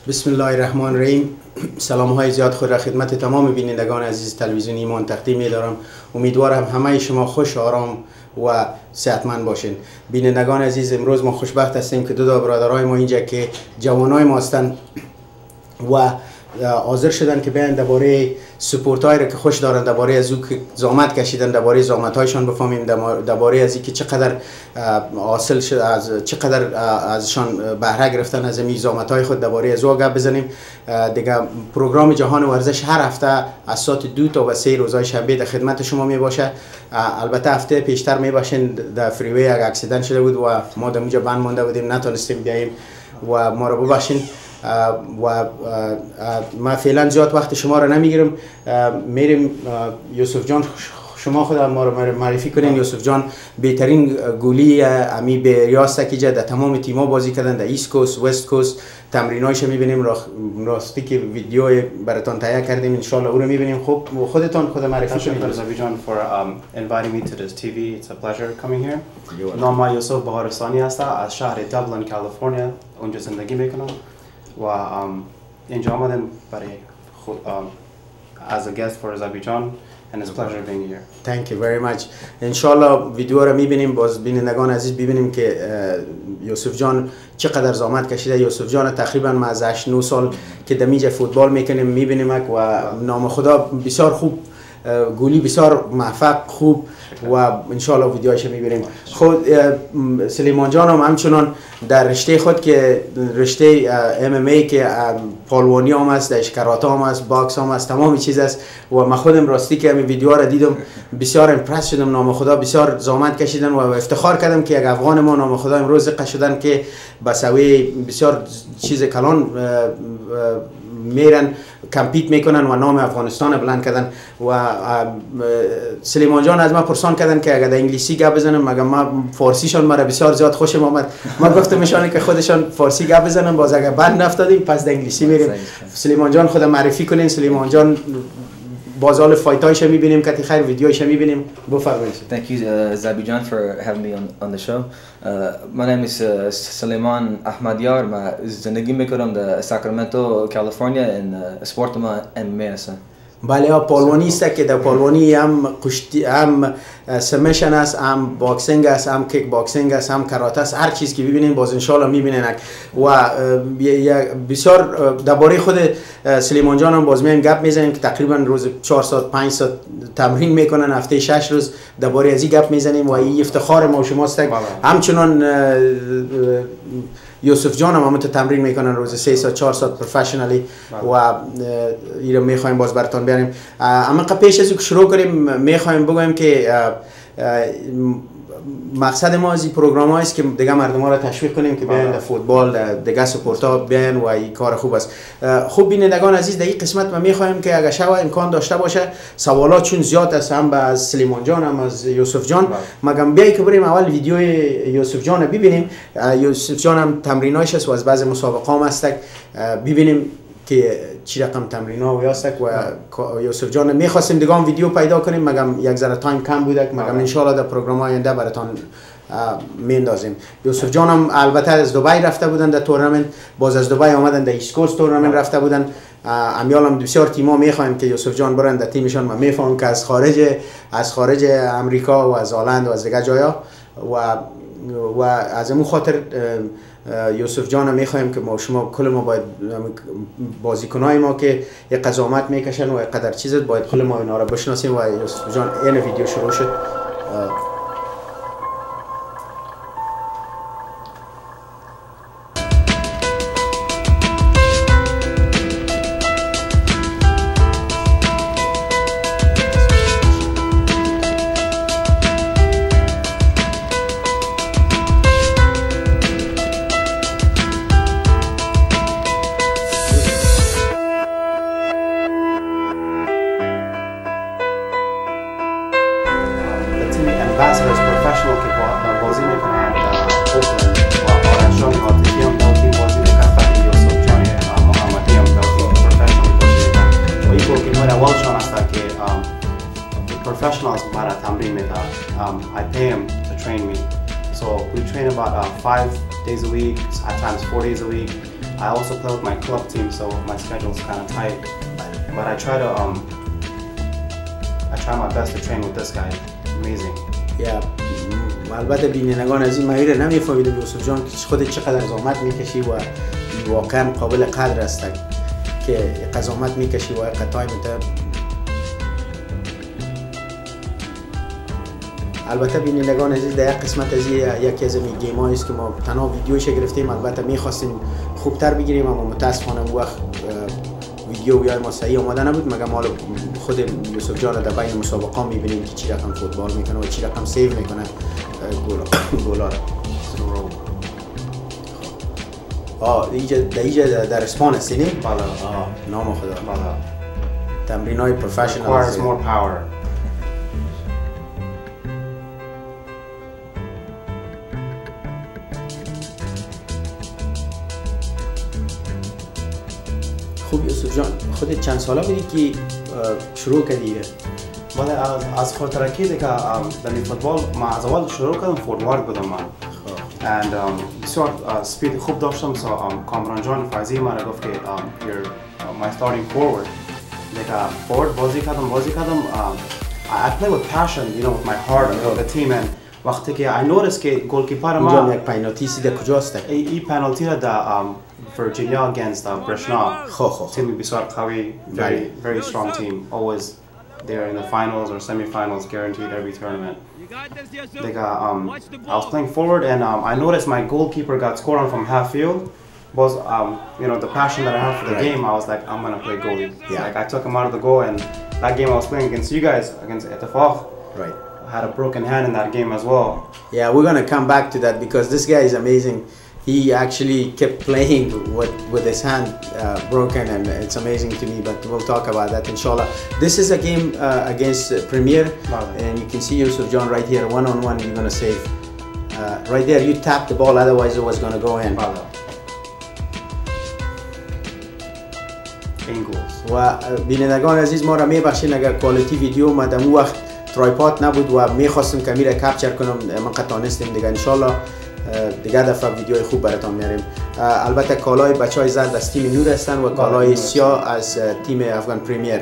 بسم الله الرحمن الرحیم. سلام های زیاد خود را خدمت تمام بینندگان عزیز تلویزیون ایمان تقدیم می دارم. امیدوارم همه شما خوش آرام و صحتمند باشین. بینندگان عزیز، امروز ما خوشبخت هستیم که دو برادرای ما اینجا که جوانای ما هستند و حاضر شدن که بیان درباره سپورتایی را که خوش دارن، درباره از او که زحمت کشیدن، درباره زحمت‌هایشان بفهمیم، درباره از اینکه چقدر حاصل شد، از چقدر ازشان بهره گرفتن از این زحمت‌های خود، درباره از او گپ بزنیم. دیگه پروگرام جهان ورزش هر هفته از ساعت 2 تا 3 روزهای شنبه در خدمت شما می باشه. البته هفته پیشتر می باشین در فریوی یک اکسیدنت شده بود و ما در اونجا بند مونده بودیم، نتونستیم بیاییم و ما را ببخشین. و ما فعلا زیاد وقت شما را نمیگیرم، میریم. یوسف جان شما خود ما را معرفی کنین. یوسف جان بهترین گولی امی به ریاست که در تمام تیم‌ها بازی کردن، در ایست کوست، وست کوست. تمرینایش میبینیم، راستی که ویدیو براتون تهیه کردیم، ان شاء الله او رو میبینیم. خب خودتون خود معرفی کنید. Yousaf John for inviting me to this TV. It's a pleasure coming here. نام یوسف بهارستانی است، از شهر دبلن کالیفرنیا اونجا زندگی میکنم و اینجا آمدم برای خود as a guest for Azerbaijan and it's a pleasure being here. Thank you very much. ان شاء الله ویدیو رو میبینیم، باز بینندگان عزیز ببینیم که یوسف جان چقدر زحمت کشیده. یوسف جان تقریبا ما از 8-9 سال که دمیج فوتبال میکنیم میبینیم و نام خدا بسیار خوب، گولی بسیار موفق، خوب و ان شاء الله ویدیوهاش میبینیم. خود سلیمان جان هم همچنان در رشته خود که رشته MMA که پالوانی هم است، در کراته هم است، باکس هم است، تمام چیز است و من خودم راستی که همین ویدیوها را دیدم بسیار امپرس شدم. نام خدا بسیار زحمت کشیدن و افتخار کردم که یک افغان ما نام خدا امروز ذکر شدن که به سوی بسیار چیز کلان میرن کمپیت میکنن و نام افغانستان بلند کردن. و سلیمان جان از ما پرسان کردن که اگر در انگلیسی گپ بزنم، مگر ما فارسیشان مرا بسیار زیاد خوشم آمد. ما گفتم میشانه که خودشان فارسی گپ بزنن، باز اگر بند نفتادیم پس در انگلیسی میریم. سلیمان جان خود معرفی کنین. سلیمان جان بازال فایتایش میبینیم که خیر ویدیوش میبینیم. بفرمایید. Thank you Azerbaijan for having me on the show. My name is Salaiman Ahmadyar. من زندگی میکنم در ساکرامنتو کالیفرنیا ان اسپورت ما MMA است. بله، پالوانی است که در پالوانی هم کشتی، هم سمیشن است، هم باکسینگ است، هم کیک باکسینگ است، هم کراته است. هر چیز که ببینین باز ان شاء الله میبینین. و بسیار درباره خود سلیمان جان هم باز میایم گپ میزنیم که تقریبا روز 4 ساعت 5 ساعت تمرین میکنن، هفته 6 روز درباره ازی گپ میزنیم و این افتخار ما و شماست. همچنان یوسف جان هم تمرین میکنن روز 3 ساعت 4 ساعت پروفشنالی و اینو میخوایم باز براتون بیاریم. اما پیش از اینکه شروع کنیم میخوایم بگویم که مقصد ما از این پروگرام است که دیگه مردم ها را تشویق کنیم که بیاین در فوتبال، دیگه سپورت ها بیاین و این کار خوب است. خوب بینندگان عزیز، در این قسمت ما میخوایم که اگر شوا امکان داشته باشه سوالات چون زیاد است، هم از سلیمان جان هم از یوسف جان، مگم بیایی که بریم اول ویدیو یوسف جان رو ببینیم. یوسف جان هم تمرینایش است و از بعض مسابقه هم است، ببینیم که چی رقم تمرین ها و یاستک. و یوسف جان میخواستیم دیگه هم ویدیو پیدا کنیم، مگم یک ذره تایم کم بوده، مگم ان شاء الله در پروگرام آینده براتون میندازیم. یوسف جان هم البته از دبی رفته بودن در تورنمنت، باز از دبی آمدن در ایست کوست تورنمنت رفته بودن. امیال هم بسیار تیم‌ها میخواین که یوسف جان برن در تیمشون. من میفهمم که از خارج امریکا و از هلند و از دیگه جایا و از همون خاطر یوسف جان میخوایم که ما شما کل ما باید بازیکنای ما که یک قضاوت میکشن و یک قدر چیز باید کل ما اینا را بشناسیم. و یوسف جان این ویدیو شروع شد. Ambassadors professional که بازی میکنن در اوکلند و آرشان عاطفی هم در تیم بازی میکنن و یوسف جان محمدی هم در تیم پروفشنال بازی میکنن و این گوکی مال اولشان است که professionals مرا تمرین میکنن. I pay him to train me, so we train about 5 days a week, at times 4 days a week. I also play with my club team, so my schedule is kind of tight. But I try my best to train with this guy. Amazing. Yeah. البته بینندگان از این مایره نمیفهمیدم یوسف جان که خودت چقدر زحمت میکشی و واقعا قابل قدر است که زحمت میکشی و قطعی البته بینندگان عزیز در یک قسمت از یکی از این گیم هایی است که ما تنها ویدیوش گرفتیم. البته میخواستیم خوبتر بگیریم اما متاسفانه اون وقت ویدیو یا ما صحیح آماده نبود. مگه مال خود یوسف جان در بین مسابقه میبینیم که چی رقم فوتبال میکنه و چی رقم سیو میکنه گولا. اینجا در اسپان هستی نی؟ بله. نام خدا. بله. تمرینای پروفشنال. Requires more power. خوب یوسف جان خودت چند ساله بودی که شروع کردی؟ بله از خاطرکی دیگه در فوتبال ما از اول شروع کردم فوروارد بودم من. and بسیار سپید خوب داشتم. کامران جان فایزی مرا گفت که you're my starting forward. دیگه فورد بازی کردم. I play with passion, you know, with my heart with the team. and وقتی که I noticed که گلکیپر ما اینجا یک پنالتی سیده کجاست؟ این پنالتی را در Virginia against Brishna. تیمی بسیار قوی, very strong team. Always they're in the finals or semi-finals, guaranteed every tournament. I was playing forward and I noticed my goalkeeper got scored on from half field. Was you know, the passion that I have for the game, I was like, I'm gonna play goalie. Like I took him out of the goal, and that game I was playing against you guys, against Etafaq. Right. I had a broken hand in that game as well. Yeah, we're gonna come back to that because this guy is amazing. He actually kept playing with his hand broken, and it's amazing to me. But we'll talk about that, inshallah. This is a game against Premier, and you can see Yousaf John right here, one-on-one. You're gonna save. Right there, you tapped the ball, otherwise it was gonna go in. و بینندگان عزیز ما را میبخشین اگر کوالیتی ویدیو ما در اون وقت ترایپاد نبود و میخواستم که میره کپچر کنم من قطعا نیستیم دیگه. انشالله دیگه دفعه ویدیوی خوب براتون میاریم. البته کالای بچهای زرد از تیم نور هستن و کالای سیاه از تیم افغان پریمیر.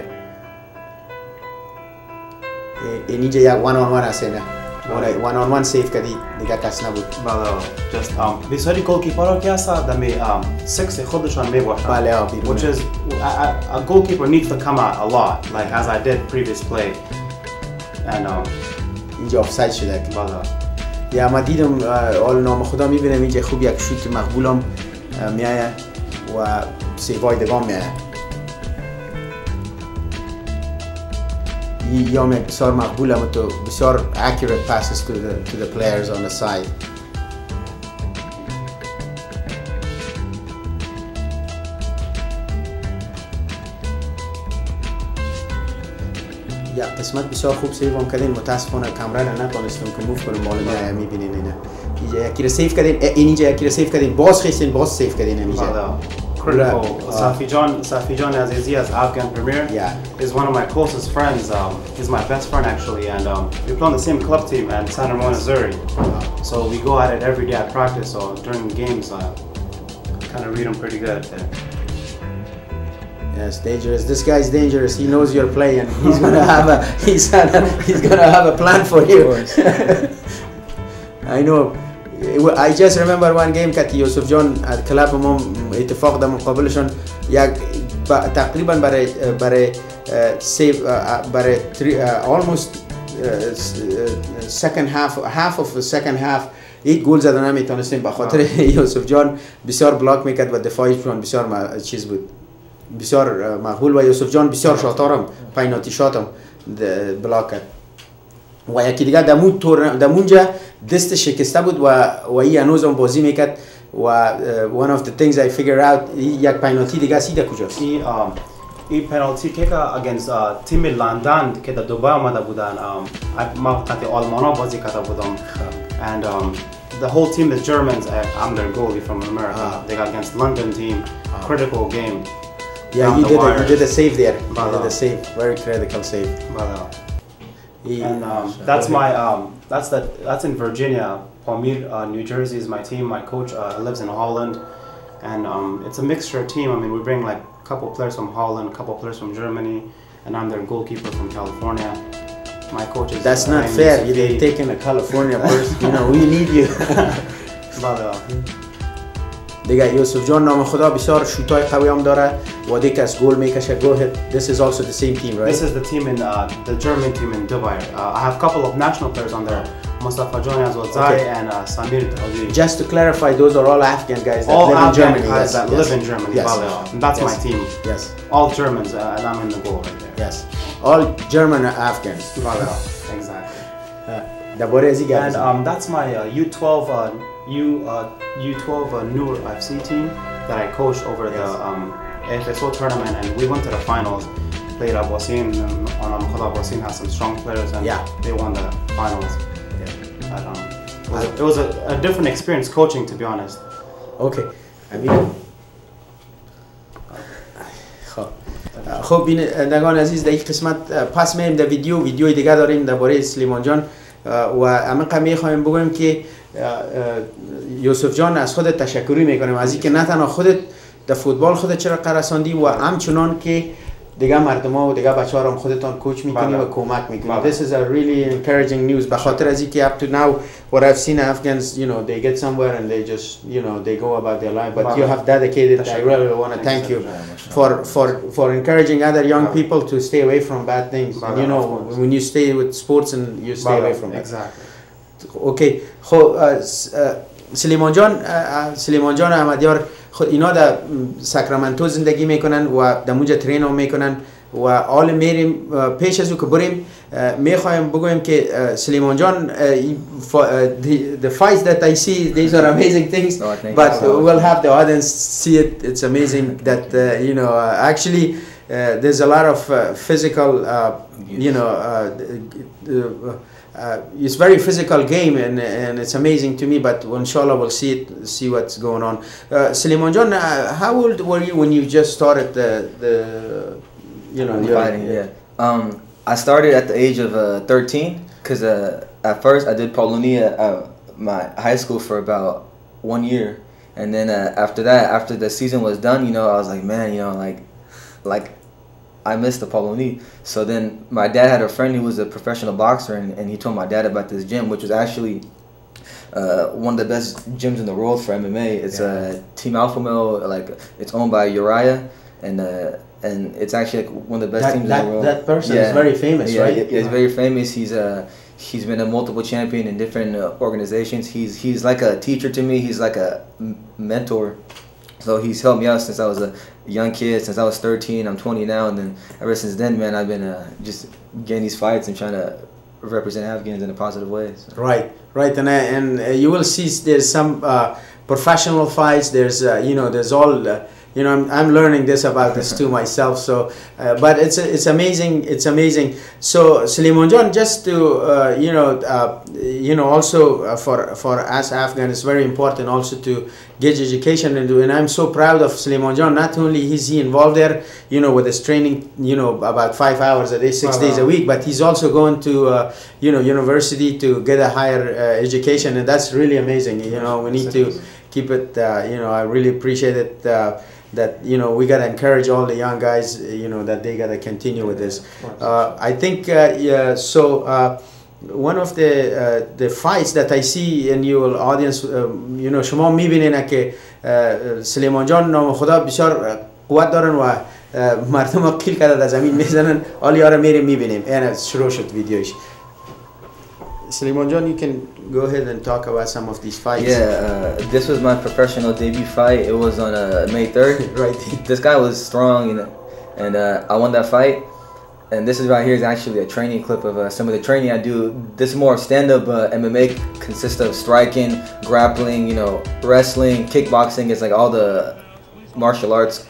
اینجا یک وان آن وان هست نه وان آن وان سیف کردی دیگه کس نبود. بله just بسیاری گلکیپرها که هستن دمی سکس خودشان میباشن. بله which is a goalkeeper needs to come out a lot like as I did previous play and اینجا آفساید شده. بله یا ما دیدم حال نام خدا میبینم اینجا خوب یک شوت مقبولم میایه و سیوای دگام میایه. یا بسیار مقبولم و تو بسیار accurate passes to the players on the side. یا قسمت بسیار خوب سیو هم کردین. متاسفانه کامرا را نتونستم که موو کنم بالا میایه میبینین اینه. اینجا یکی را سیو کردین اینجا یکی را سیو کردین باز خیستین باز سیو کردین اینجا. Safi John Azizi as Afghan Premier is one of my closest friends. He's my best friend actually, and we play on the same club team at San Ramon, Missouri. So we go at it every day at practice. So during games, I kind of read him pretty good there. Yes, dangerous. This guy's dangerous. He knows your play, and he's gonna have a plan for you. I know. I just remember one game that Yousaf John at club مم اتفاق در مقابلشون یک تقریبا برای save برای almost second half of the second half یک گل زدن نمیتونستیم به خاطر یوسف جان بسیار بلاک میکرد و دفاعیشون بسیار چیز بود بسیار مقبول و یوسف جان بسیار شاطرم پنالتی شاتم بلاک کرد و یکی دیگه دمونجا دست شکسته بود و این هنوز هم بازی میکرد و one of the things I figured out یک پنالتی دیگه سیده کجاست. این پنالتی که against تیم لندن که در دوبای آمده بودن ما وقتی آلمانا بازی کرده بودم and the whole team is Germans. I'm their goalie from America. They got against London team. Critical game. Yeah, you did a save there. You did a save, very critical save. And that's my That's in Virginia. Palmyra, New Jersey is my team. My coach lives in Holland, and it's a mixture team. I mean, we bring like a couple players from Holland, a couple players from Germany, and I'm their goalkeeper from California. My coach is. That's not fair. You're taking a California person. You know, we need you. دیگه یوسف جان نام خدا بسیار شوتای قوی هم داره و دیگه از گل میکشه. Go ahead. This is also the same team, right? This is the team in the German team in Dubai. I have a couple of national players on there. Mustafa Joni Azwadzai and Samir Dalji. Just to clarify, those are all Afghan guys that all live in Germany. Guys that live in Germany. Yes. And that's my team. Yes. All Germans, and I'm in the goal right there. Yes. All German Afghans. Exactly. And that's my U12 Noor FC team that I coached over the AFSO tournament, and we went to the finals. Played Abasin, and Abasin has some strong players, and they won the finals. It was a different experience coaching, to be honest. Okay. خب بینندگان عزیز، در این قسمت پس میریم در ویدیوی دیگه داریم درباره سلیمان جان و عمیقا میخوایم بگویم که یوسف جان از خودت تشکری میکنیم از اینکه نه تنها خودت در فوتبال خودت چرا رساندی و همچنان که دیگه مردم ها و دیگه بچه ها هم خودتان کوچ میکنی و کمک میکنی. This is a really encouraging news. به خاطر از اینکه up to now what I've seen Afghans, you know, they get somewhere and they just, you know, they go about their life, but you have dedicated. I really want to thank you for encouraging other young people to stay away from bad things. And you know, when you stay with sports and you stay away from that. Exactly. Okay. خب سلیمان جان احمدیار خود اینا در ساکرامنتو زندگی میکنن و در اونجا ترین هم میکنن و حال میریم پیش از او که بریم میخوایم بگویم که سلیمان جان the fights that I see, these are amazing things, but we'll have the audience see it. It's amazing that you know, actually there's a lot of physical you know, it's very physical game and it's amazing to me, but inshallah we'll see what's going on. Saliman John, how old were you when you just started the you know, fighting? I started at the age of 13 because at first I did Polonia at my high school for about 1 year, and then after that, after the season was done, you know, I was like, man, you know, like I missed the Polonie. So then my dad had a friend who was a professional boxer, and he told my dad about this gym, which was actually one of the best gyms in the world for MMA. It's Team Alpha Male, like it's owned by Uriah, and it's actually like one of the best teams in the world. That person is very famous, right? Yeah, he's very famous. He's been a multiple champion in different organizations. He's like a teacher to me. He's like a mentor. So he's helped me out since I was a young kid, since I was 13. I'm 20 now, and then ever since then, man, I've been just getting these fights and trying to represent Afghans in a positive way. So. Right, and you will see there's some professional fights. There's you know, there's all you know, I'm learning this about this too myself. So, but it's amazing. It's amazing. So, Saliman John, just to you know, also for us Afghans, it's very important also to get education and I'm so proud of Saliman John. Not only is he involved there, you know, with his training, you know, about 5 hours a day, 6 days a week, but he's also going to you know, university to get a higher education, and that's really amazing. You know, we need to keep it. You know, I really appreciate it. That, you know, we gotta encourage all the young guys, you know, that they gotta continue with this. I think so. One of the fights that I see in your audience, you know, شما میبینین که سلیمان جان نام خدا بسیار قوت دارن و مردم قیل کرده در زمین میزنن. حالا یارو میریم میبینیم. این شروع شد ویدیوش. Saliman John, you can go ahead and talk about some of these fights. Yeah, this was my professional debut fight. It was on May 3rd. Right. This guy was strong, you know, and I won that fight. And this is right here is actually a training clip of some of the training I do. This is more stand-up MMA, consists of striking, grappling, you know, wrestling, kickboxing. It's like all the martial arts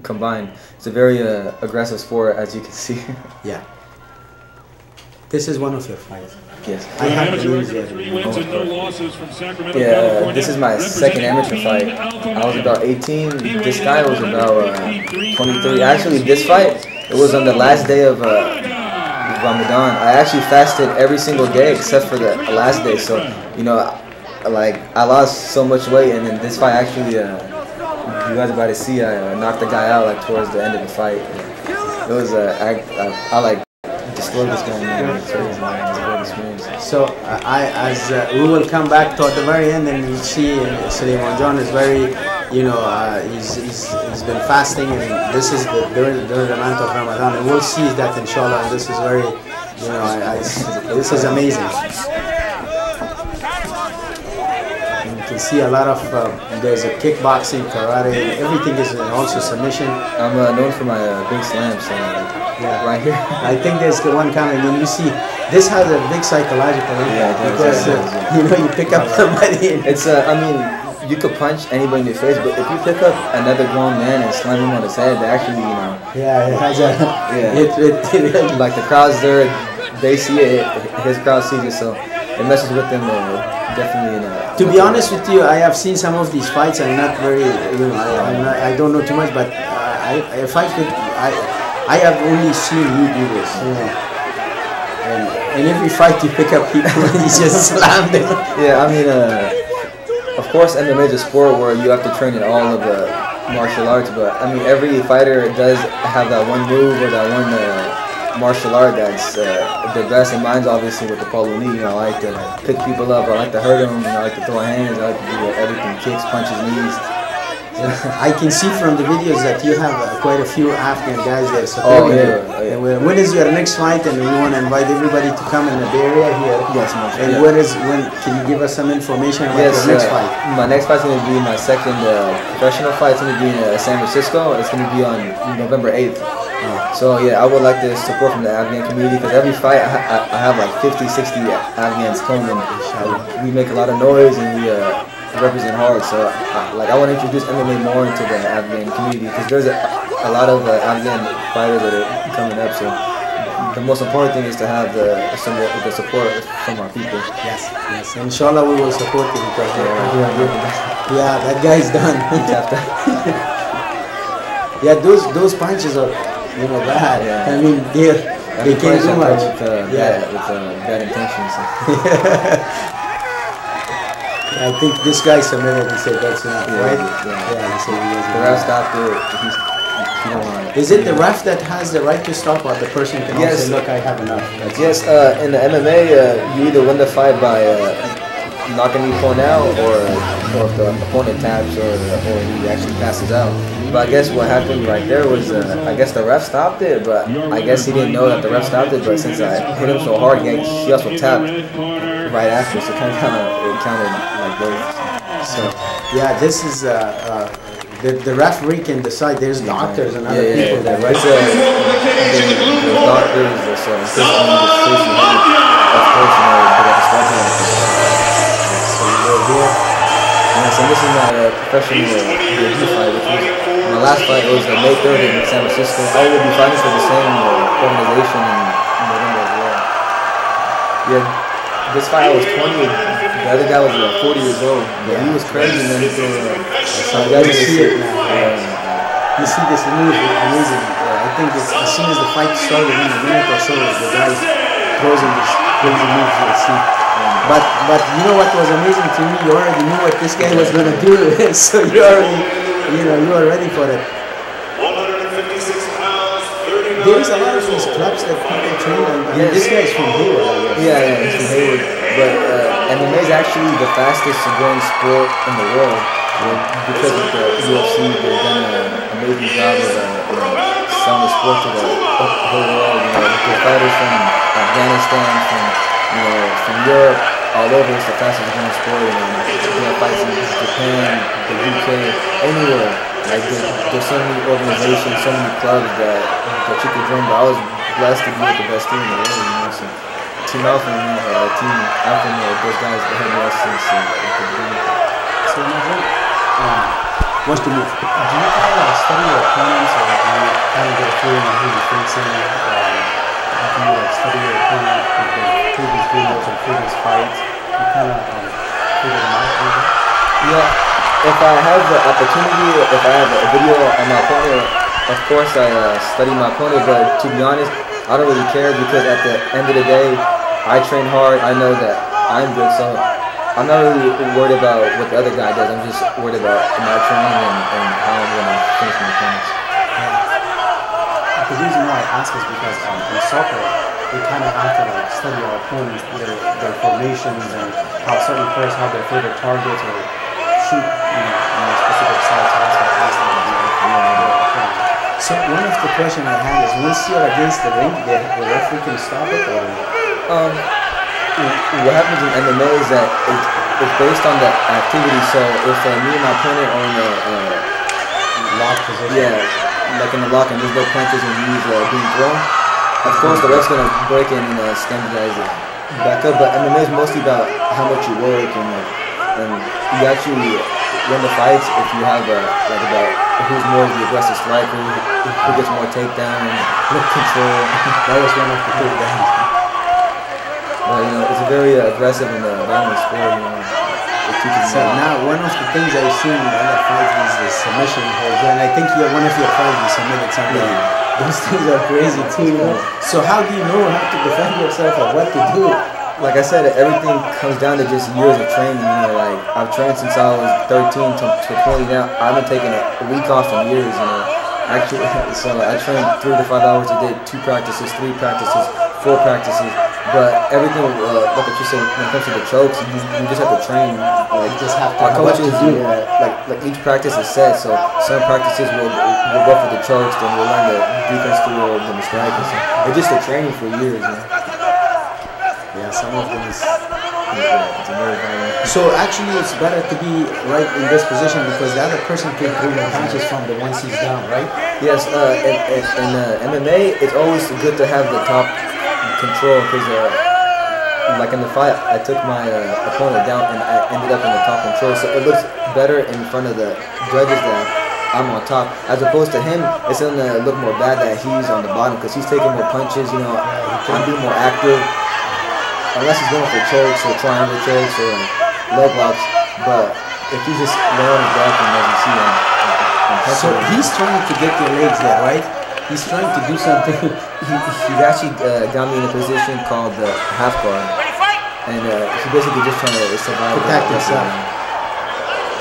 combined. It's a very aggressive sport, as you can see. Yeah. This is one of your fights. Yes. I have to lose it. Yeah, this is my second amateur fight. I was about 18. This guy was about 23. Actually, this fight, it was on the last day of Ramadan, I actually fasted every single day except for the last day. So, you know, like I lost so much weight, and then this fight actually, you guys are about to see, I knocked the guy out like towards the end of the fight. It was I like destroyed this guy. Man. It's crazy, man. It was a great experience. So we will come back to at the very end, and you see Salaiman John is very, you know, he's been fasting, and this is during the month of Ramadan, and we'll see that inshallah. And this is very, you know, this is amazing. And you can see a lot of there's a kickboxing, karate, everything is also submission. I'm known for my big slams, so yeah, right here. I think there's one coming, and you see this has a big psychological impact, because you know, you pick up somebody. It's I mean, you could punch anybody in the face, but if you pick up another grown man and slam him on his head, they actually, you know. Yeah, it has a. Yeah. Like the crowds there, they see it. His crowd sees it, so it messes with them. Definitely. To be honest with you, I have seen some of these fights. I'm not very, you know, I don't know too much, but if I could, I have only seen you do this. You know. And every fight you pick up people, you just slam them. Yeah, I mean, of course, MMA is a sport where you have to train in all of the martial arts, but I mean, every fighter does have that one move or that one martial art that's the best. And mine's obviously with the Pauluni. You know, I like to pick people up, I like to hurt them, you know, I like to throw hands, I like to do everything, kicks, punches, knees. I can see from the videos that you have quite a few Afghan guys there supporting you. Yeah. When is your next fight? And we want to invite everybody to come in the Bay Area here. Yes, and when can you give us some information about your next fight? My next fight's going to be my second professional fight. It's going to be in San Francisco. It's going to be on November 8th. So yeah, I would like to support from the Afghan community, because every fight I have like 50, 60 Afghans come, and we make a lot of noise, and we represent hard. So I want to introduce MMA more into the Afghan community, because there's a lot of Afghan fighters that are coming up. So the most important thing is to have the support from our people. Yes. Inshallah, we will support you, because yeah, that guy's done. Yeah, those punches are, you know, bad. Yeah. I mean, they can't do much. With bad intentions. I think this guy submitted and said that's enough, right? Yeah, he said the ref stopped it. Is it the ref that has the right to stop, or the person can also say, look, I have enough? Yes, in the MMA, you either win the fight by knocking the opponent out, or if the opponent taps, or he actually passes out. But I guess what happened right there was, I guess the ref stopped it, but I guess he didn't know that the ref stopped it. But since I hit him so hard, he also tapped right after, so it counted like both. So yeah, this is the referee can decide. There's doctors and other people there, right? There's doctors, there's safety, of course, you know, they got the sponsor like that. So you go here. Yeah, so this is my professional debut fight, which was my last fight. Was May 3rd in San Francisco. I will be fighting for the same organization in November as well. Yeah, this fight I was 20. The other guy was 40 years old. But he was crazy, man. You see it now. You see this move, amazing. I think as soon as the fight started, in a minute or so, the guy throws in this crazy moves. You'll see. But you know what was amazing to me? You already knew what this guy was gonna do, so you already, you know, you are ready for it. 156 pounds, 39. There's a lot of these clubs that people train on. I mean, this guy is from Hayward, I guess. Yeah, he's from Hayward. But MMA is actually the fastest growing sport in the world. Because of the UFC, they've done an amazing job of selling the sport to the whole world. You know, the fighters from Afghanistan, from Europe, all over. It's the fastest growing sport. You know, fights in Japan, the UK, anywhere. Like there's so many organizations, so many clubs that you could join. But I was blessed to be with the best team in the world. You know, so Team Alpha, Team Alpha, those guys that have me since the beginning. So what's the move? Do you kind of study your opponents, or do you kind of get a feeling of who you're facing? Do you like study your opponent with the previous videos or previous fights? You kind of figure them out, maybe? Yeah. If I have the opportunity, if I have a video on my opponent, of course I study my opponent, but to be honest, I don't really care because at the end of the day, I train hard. I know that I'm good, so I'm not really worried about what the other guy does. I'm just worried about my training and how I'm going to finish my points. The reason why I ask is because in soccer, we kind of have to like study our opponents, their formations, and how certain players have their favorite targets or shoot on a specific side. So that's why I asked them. So one of the questions I have is, once you're against the ring, the referee can stop it, or? What happens in MMA is that it's based on the activity. So if me and my opponent are in a Lock position. yeah, like in the lock and there's no punches and knees being thrown, of course the ref's gonna break in and standardize it back up. But MMA is mostly about how much you work and you actually win the fights if you have like about who's more the aggressive striker, who gets more takedown, more control. That was one of the takedowns. But it's a very aggressive and violent sport. So now, one of the things I've seen in other fights is the submission holds, and I think one of your fights you submitted somebody. Yeah. Those things are crazy too. So how do you know how to defend yourself or what to do? Like I said, everything comes down to just years of training. Like I've trained since I was 13 to 20 now. I haven't taken a week off in years. Actually, so I train 3 to 5 hours a day, 2 practices, 3 practices, 4 practices. But everything, like you said, when it comes to the chokes, you just have to train. Like you just have to our coaches do. Like each practice is set. So some practices we'll go for the chokes, then we'll learn the defense through the strike. It's just a training for years. Yeah, some of them is. It's a very violent. So actually, it's better to be right in this position because the other person can throw the punches from the once he's down, right? Yes, in MMA, it's always good to have the top control because, like in the fight, I took my opponent down and I ended up in the top control. So it looks better in front of the judges that I'm on top, as opposed to him. It's gonna look more bad that he's on the bottom because he's taking more punches. I'm being more active. Unless he's going for chokes or triangle chokes or leg locks, but if he's just laying on his back and as you see him, so he's trying to get your legs there, right? He's trying to do something. He actually got me in a position called the half guard, and he basically just trying to survive. Protect himself.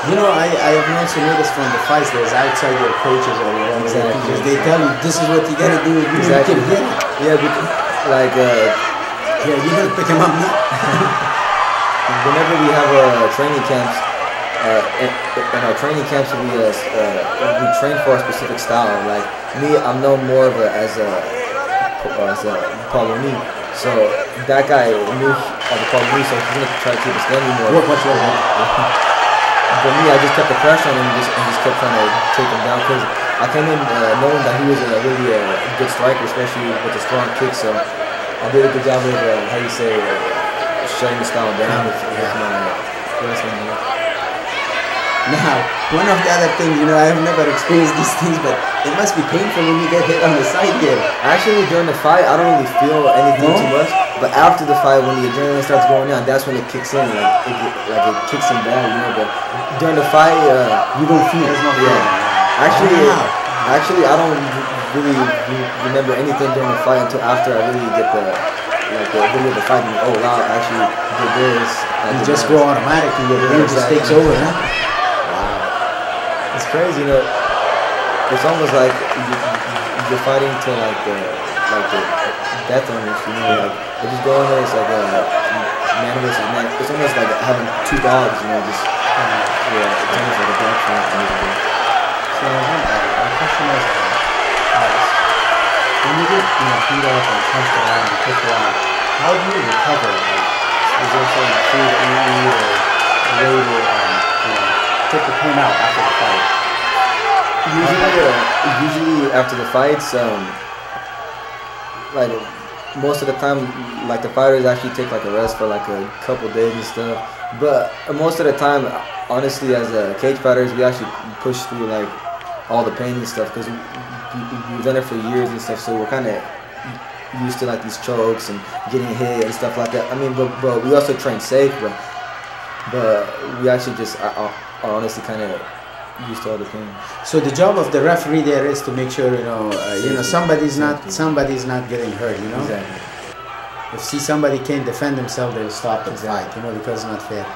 I have also noticed from the fights, there's outside your coaches or your exactly. They tell you this is what you gotta do. Exactly. You can hit. Yeah, because, like. Yeah, you gotta pick him up now. Whenever we have training camps, in our training camps we train for a specific style. Like me, I'm known more of as a Pauloni. So that guy knew of the Pauloni, so he's gonna try to keep us standing more. What's your name? But me, I just kept the pressure on him and just kept trying to take him down because I came in knowing that he was a really good striker, especially with a strong kick. So I did a good job of, shutting the style down with my wrestling. Now, one of the other things, I have never experienced these things, but it must be painful when you get hit on the side here. Actually, during the fight, I don't really feel anything too much, but after the fight, when the adrenaline starts going on, that's when it kicks in, it kicks in bad, but during the fight, you don't feel it. Actually, I don't really remember anything during the fight until after I really get the video of the fight and oh wow, I actually did this. You just go automatically, your brain just takes over, huh? Wow. It's crazy, it's almost like you're fighting to the death almost, like you're just going there, it's like man versus man. It's almost like having 2 dogs, just it's almost like a dog fight. So my question is, when you get beat up and punched around and kicked around, how do you recover? Is there some food that you eat or a way to take the pain out after the fight? Usually after the fights, most of the time, the fighters actually take a rest for a couple days and stuff. But most of the time, honestly, as cage fighters, we actually push through all the pain and stuff because we've done it for years and stuff. So we're kind of used to these chokes and getting hit and stuff like that. I mean, but we also train safe, but we actually just are honestly kind of used to all the pain. So the job of the referee there is to make sure somebody's not getting hurt. You know. Exactly. If see somebody can't defend himself, they'll stop the fight. You know, because it's not fair.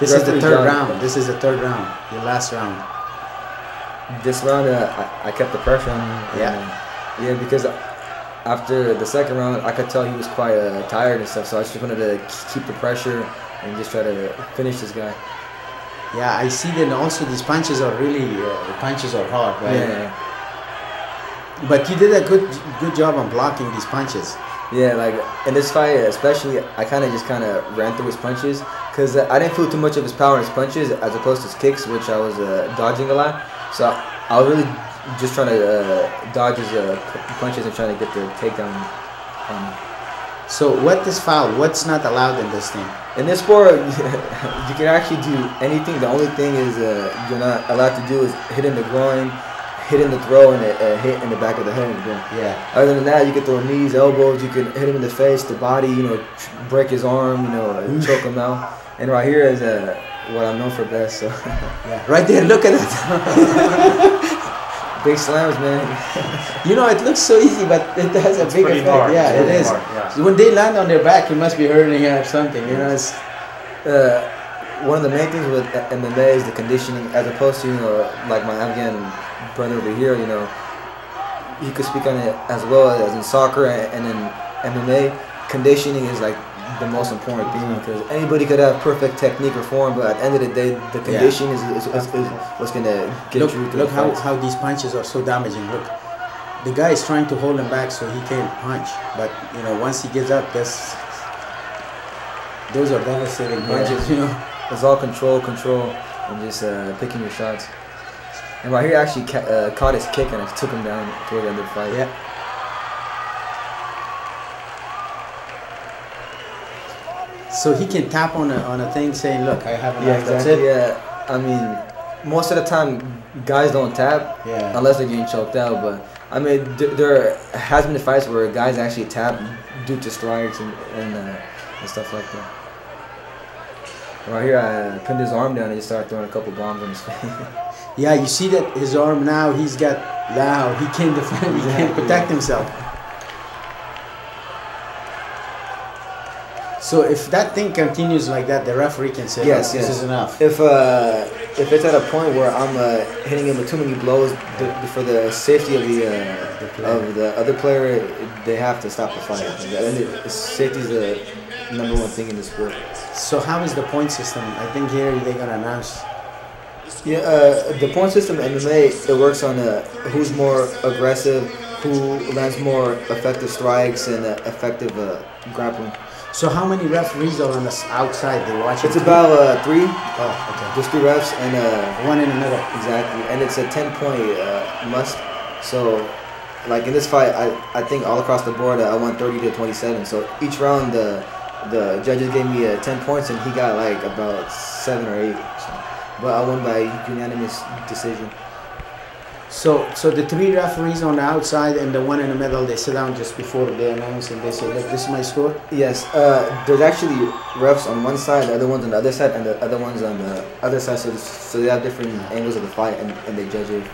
This is the third round. This is the third round. Your last round. This round, I kept the pressure on him. Yeah, because after the second round, I could tell he was quite tired and stuff. So I just wanted to keep the pressure and just try to finish this guy. Yeah, I see that also these punches are really punches are hard, right? Yeah. But you did a good job on blocking these punches. Yeah, like in this fight especially, I kind of ran through his punches because I didn't feel too much of his power in his punches as opposed to his kicks, which I was dodging a lot. So I was really just trying to dodge his punches and trying to get the takedown on him. So what is foul? What's not allowed in this thing? In this sport, you can actually do anything. The only thing is you're not allowed to do is hit in the groin, hit in the throat, and hit in the back of the head. Yeah. Other than that, you can throw knees, elbows. You can hit him in the face, the body. Break his arm. Choke him out. And right here is what I'm known for best. So. Yeah. Right there. Look at it. Big slams, man. It looks so easy, but it has a big effect. Hard. Yeah, it is. Yeah. So when they land on their back, it must be hurting or something. It's one of the main things with MMA is the conditioning, as opposed to like my Afghan brother over here. He could speak on it as well as in soccer and in MMA. Conditioning is like the most important thing because anybody could have perfect technique or form, but at the end of the day, the condition is what's gonna get you through. Look how these punches are so damaging. Look, the guy is trying to hold him back so he can't punch, but once he gets up, those are devastating punches. It's all control, and just picking your shots. And right here, actually caught his kick and it took him down toward the end of the fight. Yeah. So he can tap on a thing saying, "Look, I have enough." Yeah, exactly. That's it. Yeah, I mean, most of the time, guys don't tap unless they're getting choked out. But I mean, there has been fights where guys actually tap due to strikes and stuff like that. Right here, I pinned his arm down and just started throwing a couple bombs on his face. Yeah, you see that his arm now, he can't defend, he can't protect himself. So if that thing continues like that, the referee can say, yes, this is enough. If it's at a point where I'm hitting him with too many blows for the safety of the other player, they have to stop the fight. Safety is the number one thing in the sport. So how is the point system? I think here they're gonna announce. Yeah, the point system in MMA, it works on who's more aggressive, who lands more effective strikes and effective grappling. So how many referees are on the outside? They watch it. It's about 3. Oh, okay. There's 3 refs and one in the middle. Exactly, and it's a 10-point must. So, like in this fight, I think all across the board I won 30-27. So each round the judges gave me 10 points and he got like about 7 or 8. But I won by unanimous decision. So the 3 referees on the outside and the one in the middle, they sit down just before they announce and they say, look, this is my score? Yes. There's actually refs on one side, the other one's on the other side, and the other one's on the other side. So they have different angles of the fight and they judge it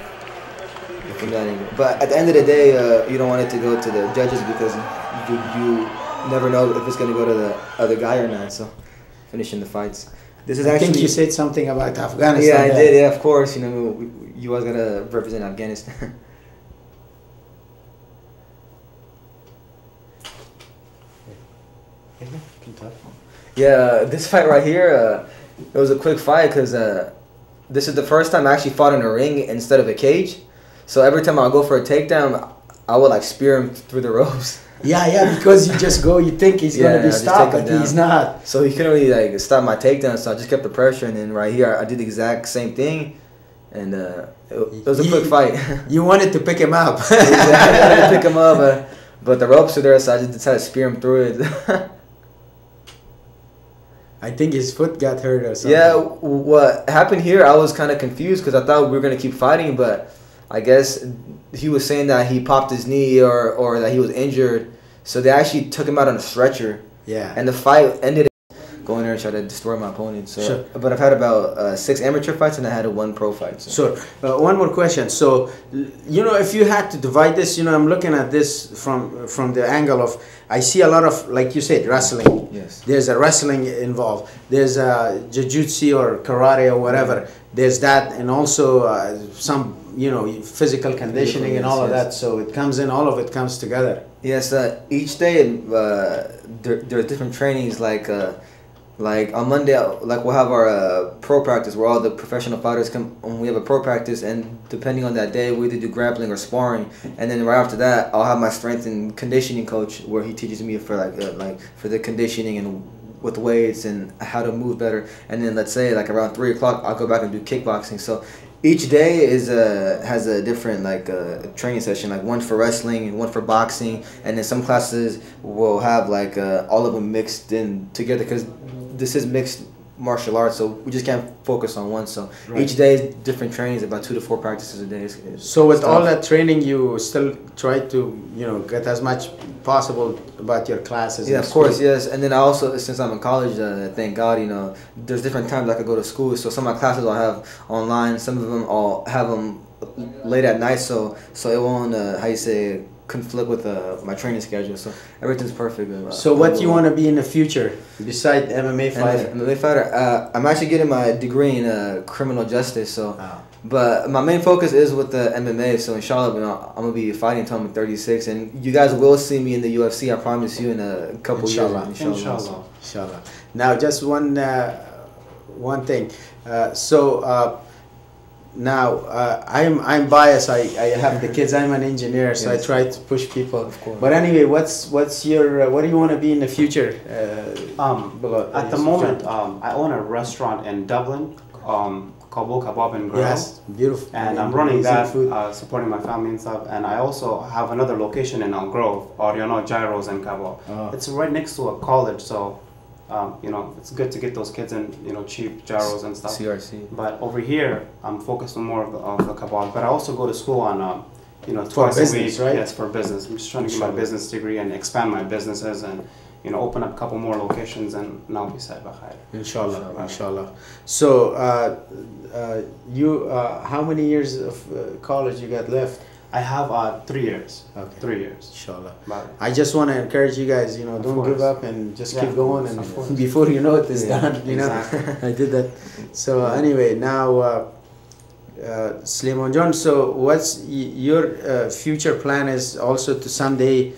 from that angle. But at the end of the day, you don't want it to go to the judges because you never know if it's going to go to the other guy or not. So finishing the fights. This is I think you said something about Afghanistan. Yeah, I did. Yeah, of course. You always gotta represent Afghanistan. Yeah, this fight right here, it was a quick fight because this is the first time I actually fought in a ring instead of a cage. So every time I go for a takedown, I would like spear him through the ropes. Yeah, because you just go, you think he's gonna be stopped, but he's not. So he couldn't really like stop my takedown, so I just kept the pressure, and then right here I did the exact same thing, and it was a quick fight. You wanted to pick him up. Exactly, I wanted to pick him up, but the ropes are there, so I just decided to spear him through it. I think his foot got hurt or something. Yeah, what happened here, I was kind of confused because I thought we were gonna keep fighting, but I guess he was saying that he popped his knee or that he was injured. So they actually took him out on a stretcher. Yeah. And the fight ended go in there and try to destroy my opponent. So, Sure. but I've had about 6 amateur fights and I had 1 pro fight. So. Sure. One more question. So, if you had to divide this, I'm looking at this from the angle of, I see a lot of, like you said, wrestling. Yes. There's a wrestling involved. There's a jiu-jitsu or karate or whatever. There's that, and also some, physical conditioning and all of that. So it comes in, all of it comes together. Yes. Each day, there are different trainings. Like on Monday, like we'll have our pro practice where all the professional fighters come. And we have a pro practice, and depending on that day, we either do grappling or sparring. And then right after that, I'll have my strength and conditioning coach where he teaches me for for the conditioning and with weights and how to move better. And then let's say like around 3 o'clock, I'll go back and do kickboxing. So each day has a different training session, like one for wrestling and one for boxing. And then some classes will have all of them mixed in together because this is mixed martial arts, so we just can't focus on one. So each day is different trainings, about 2 to 4 practices a day. So with all that training, you still try to get as much possible about your classes. Yeah, of course, yes. And then I also, since I'm in college, thank God, there's different times I could go to school. So some of my classes I'll have online. Some of them I'll have them late at night. So it won't conflict with my training schedule, so everything's perfect. So what do you want to be in the future besides MMA fighter? MMA fighter. I'm actually getting my degree in criminal justice. So, but my main focus is with the MMA. So inshallah, I'm gonna be fighting until I'm 36, and you guys will see me in the UFC. I promise you in a couple years. Inshallah. Now, just one thing. Now I'm biased. I have the kids. I'm an engineer, so yes. I try to push people. Of course. But anyway, what's your what do you want to be in the future? At the moment, I own a restaurant in Dublin, Kabul Kebab and Grill. Yes, beautiful. And I'm running that, supporting my family and stuff. And I also have another location in Elm Grove, or gyros and kebab. Oh. It's right next to a college, so. It's good to get those kids in, cheap gyros and stuff. CRC. But over here, I'm focused on more of the kebab. But I also go to school on, twice a week. Right? Yes, for business. I'm just trying to get my business degree and expand my businesses and, open up a couple more locations and now be set by Inshallah. So, how many years of college you got left? I have 3 years. Okay. 3 years. Inshallah. I just want to encourage you guys, don't give up and just keep going, and before you know it, it's done. Exactly. I did that. So anyway, now Salaiman John. So what's your future plan? Is also to someday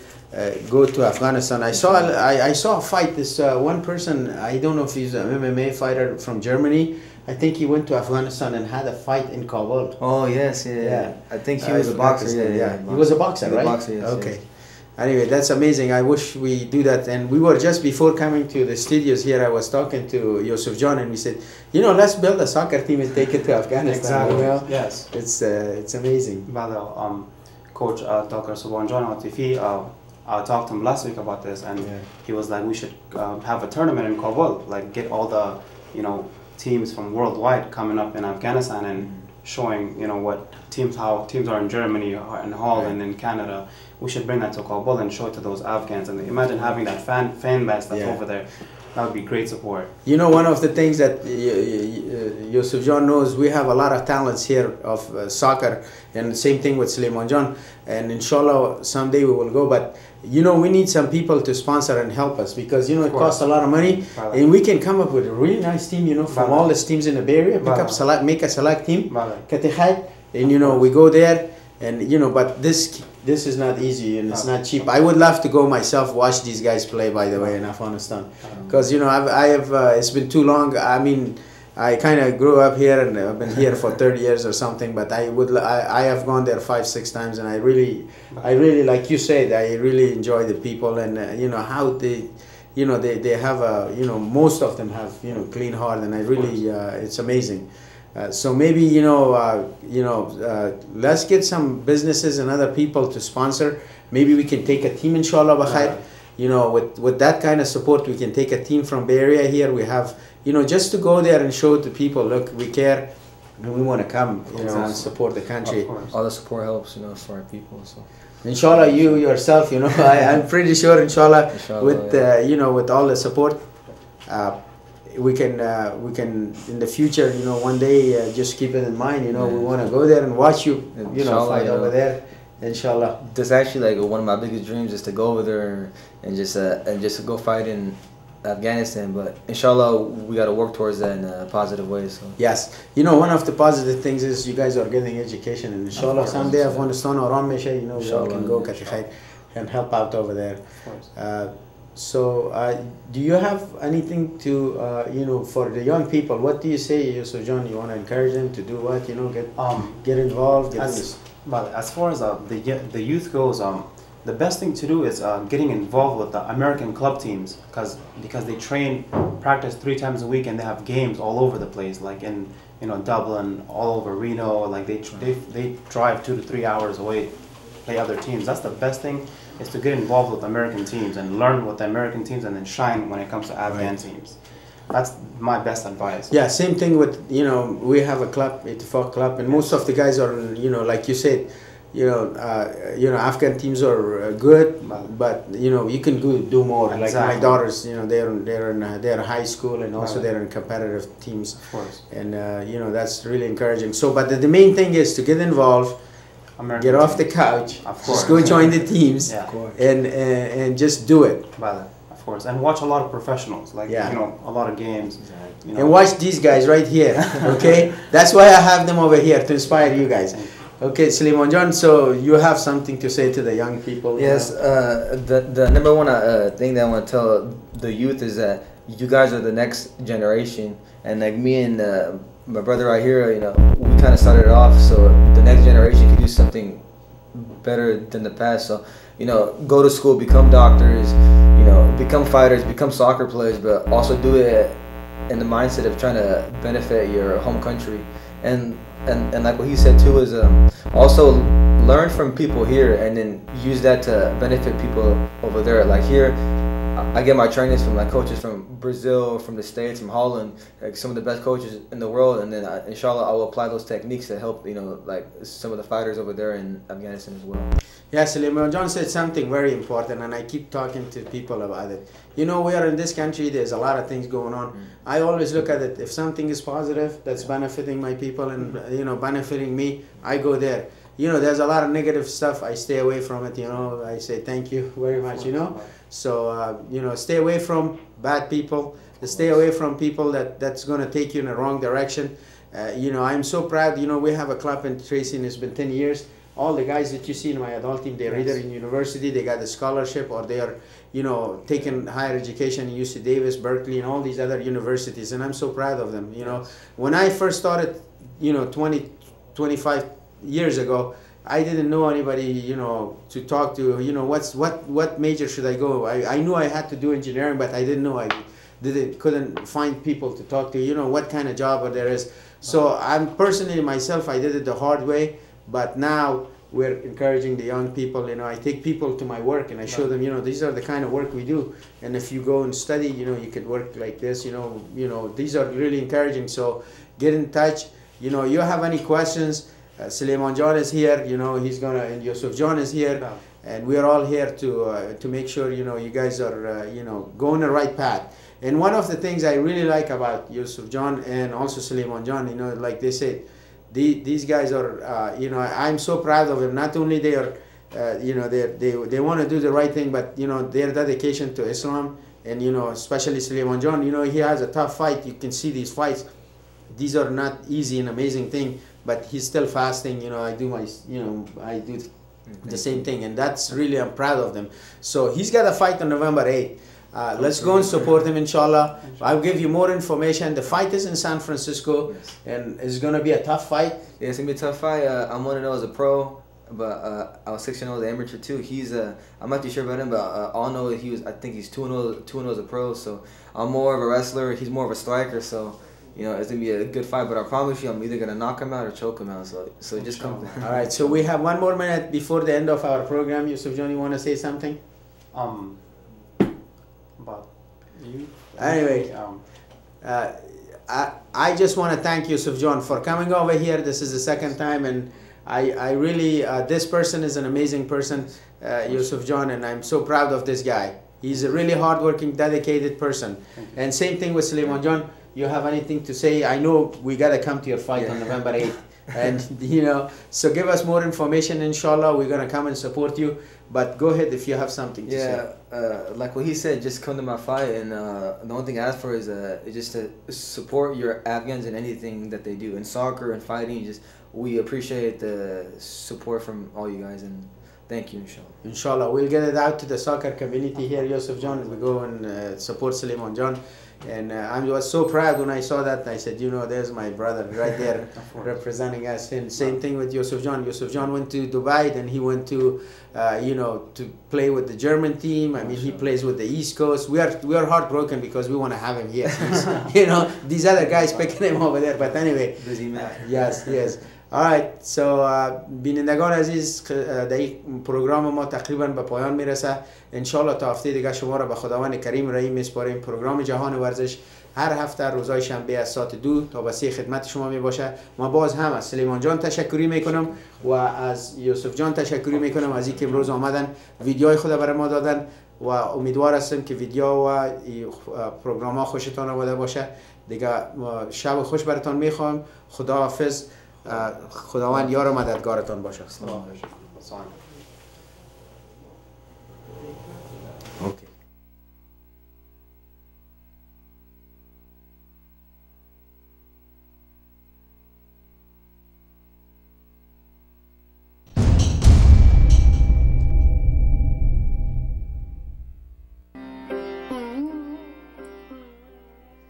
go to Afghanistan. I saw a fight. This one person. I don't know if he's an MMA fighter from Germany. I think he went to Afghanistan and had a fight in Kabul. Oh yes, yeah. I think he was a boxer. Yeah. He was a boxer, right? Boxer, yes, okay. Yes. Anyway, that's amazing. I wish we do that. And we were just before coming to the studios here. I was talking to Yousaf John, and we said, let's build a soccer team and take it to Afghanistan. Exactly. Yes. It's amazing. Coach Dr. Salaiman John Atifi, I talked to him last week about this, and he was like, we should have a tournament in Kabul, like get all the teams from worldwide coming up in Afghanistan and showing how teams are in Germany and Holland and Canada. We should bring that to Kabul and show it to those Afghans, and imagine having that fan base that's over there. That would be great support. One of the things that Yousaf John knows, we have a lot of talents here of soccer, and the same thing with Salaiman John, and inshallah someday we will go, but we need some people to sponsor and help us, because it costs a lot of money, and we can come up with a really nice team, from all the teams in the Bay Area, make a select team, and we go there, and but this is not easy, and it's not cheap. I would love to go myself, watch these guys play, by the way, in Afghanistan, because I have it's been too long. I mean, I kind of grew up here, and I've been here for 30 years or something, but I have gone there 5-6 times, and I really, like you said, I really enjoy the people, and how they they have a most of them have clean heart, and I really it's amazing. So maybe let's get some businesses and other people to sponsor. Maybe we can take a team, inshallah, with that kind of support, we can take a team from Bay Area here. We have just to go there and show to people, look, we care and we want to come and support the country. All the support helps for our people. So inshallah, you yourself, I'm pretty sure, inshallah, with with all the support, we can in the future, one day, just keep it in mind. We want to go there and watch you, fight over there. Inshallah. That's actually like one of my biggest dreams, is to go over there and just go fight in Afghanistan. But inshallah, we got to work towards that in a positive way. So yes, one of the positive things is you guys are getting education, and inshallah someday Afghanistan or Ramesha, we all can go Katikhair and help out over there. So do you have anything to for the young people? What do you say, Yousaf John? You want to encourage them to do what? Get involved. But as far as the youth goes, the best thing to do is getting involved with the American club teams, because they practice 3 times a week, and they have games all over the place, like in Dublin, all over Reno. Like they drive 2 to 3 hours away, play other teams. That's the best thing, is to get involved with American teams and learn with the American teams, and then shine when it comes to Afghan teams. That's my best advice. Yeah, same thing with, we have a club, Ittifaq club, and most of the guys are, like you said, Afghan teams are good, but you can do more. Exactly. Like my daughters, they're high school, and also they're in competitive teams. Of course. And that's really encouraging. So, but the main thing is to get involved, get off the couch, just go join the teams, and just do it. Of course, and watch a lot of professionals, like a lot of games. And watch these guys right here. Okay, that's why I have them over here, to inspire you guys. Okay, Salaiman John, so you have something to say to the young people? Yes, the number one thing that I want to tell the youth is that you guys are the next generation, and like me and my brother right here, we kind of started it off, so the next generation can do something better than the past. So go to school, become doctors, become fighters, become soccer players, but also do it in the mindset of trying to benefit your home country. And like what he said too is also learn from people here, and then use that to benefit people over there. Like here, I get my trainings from my coaches from Brazil, from the States, from Holland, like some of the best coaches in the world, and then inshallah I will apply those techniques to help like some of the fighters over there in Afghanistan as well. Yeah, Salaiman John said something very important, and I keep talking to people about it. We are in this country, there's a lot of things going on. I always look at it, if something is positive that's benefiting my people and benefiting me, I go there. There's a lot of negative stuff, I stay away from it. I say thank you very much. So stay away from bad people, stay away from people that's going to take you in the wrong direction. I'm so proud. We have a club in Tracy, and it's been 10 years. All the guys that you see in my adult team, they're either in university, they got a scholarship, or they are, taking higher education in UC Davis, Berkeley, and all these other universities, and I'm so proud of them. When I first started, 25 years ago, I didn't know anybody, to talk to. What major should I go? I knew I had to do engineering, but I didn't know couldn't find people to talk to. What kind of job there is. So I'm personally myself, I did it the hard way. But now we're encouraging the young people. I take people to my work, and I show them, these are the kind of work we do. And if you go and study, you could work like this. These are really encouraging. So get in touch. You have any questions? Salaiman John is here. He's and Yousaf John is here, and we're all here to make sure you guys are going the right path. And one of the things I really like about Yousaf John and also Salaiman John, like they said, these guys are, I'm so proud of them. Not only they are, they want to do the right thing, but their dedication to Islam, and especially Salaiman John, he has a tough fight. You can see these fights; these are not easy and amazing thing. But he's still fasting. I do I do the same thing, and that's really, I'm proud of them. So he's got a fight on November 8th. Let's go and support him, inshallah. I'll give you more information. The fight is in San Francisco, and it's going to be a tough fight. Yeah, it's going to be a tough fight. I'm 1-0 as a pro, but I was 6-0 as an amateur too. I'm not too sure about him, but all I know I think he's 2-0 as a pro, so I'm more of a wrestler. He's more of a striker, so it's going to be a good fight. But I promise you, I'm either going to knock him out or choke him out, so just come. All right, so we have 1 more minute before the end of our program. Yousaf John, you want to say something? But you anyway, I just want to thank Yousaf John for coming over here. This is the second time, and I really, this person is an amazing person, Yousaf John, and I'm so proud of this guy. He's a really hardworking, dedicated person. And same thing with Salaiman John. You have anything to say? I know we gotta come to your fight on November 8th. And so give us more information, inshallah. We're gonna come and support you. But go ahead if you have something to say. Like what he said, just come to my fight, and the only thing I ask for is just to support your Afghans in anything that they do in soccer and fighting. We appreciate the support from all you guys, and thank you, inshallah. Inshallah, we'll get it out to the soccer community here, Yousaf John. We go and support Salaiman John. And I was so proud when I saw that. I said, there's my brother right there representing us. And same thing with Yousaf John. Yousaf John went to Dubai, then he went to, to play with the German team. I mean, he plays with the East Coast. We are heartbroken because we want to have him here. These other guys picking him over there. But anyway, busy man. Yes. Alright, so بینندگان عزیز در این پروگرام ما تقریبا به پایان میرسه. انشالله تا هفته دیگه شما را به خداوند کریم رحیم میسپاریم. پروگرام جهان ورزش هر هفته روزهای شنبه از ساعت 2 تا به 3 خدمت شما می باشه. ما باز هم از سلیمان جان تشکری میکنم و از یوسف جان تشکری میکنم از اینکه امروز آمدن ویدیوهای خود برای ما دادن و امیدوار هستم که ویدیو و پروگرام ها خوشتان آمده باشه. دیگه شب خوش براتون میخوام. خداحافظ. خداوند یار و مددگارتان باشه. اوکی.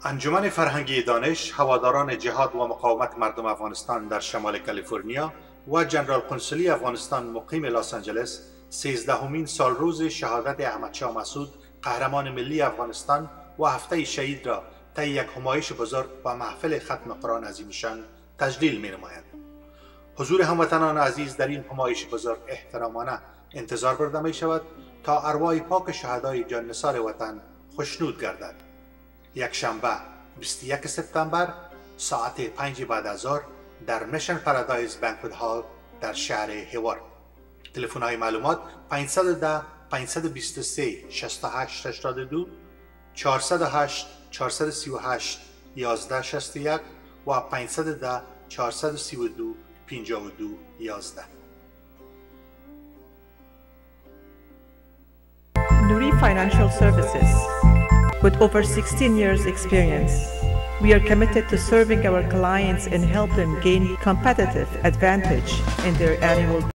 انجمن فرهنگی دانش، هواداران جهاد و مقاومت مردم افغانستان در شمال کالیفرنیا و جنرال قنصلی افغانستان مقیم لس آنجلس 13مین سالروز شهادت احمدشاه مسعود قهرمان ملی افغانستان و هفته شهید را طی یک همایش بزرگ و محفل ختم قرآن عظیم‌شان تجلیل می‌نماید. حضور هموطنان عزیز در این همایش بزرگ احترامانه انتظار برده می‌شود تا ارواح پاک شهدای جان نثار وطن خوشنود گردد. یک شنبه 21 سپتامبر ساعت 5 بعد از ظهر در میشن پارادایز بانکوت هال در شهر هوارد. تلفن های معلومات 510 523 68 82 408 438 1161 و 510 432 52 11. Nuri Financial Services. With over 16 years experience, we are committed to serving our clients and help them gain competitive advantage in their annual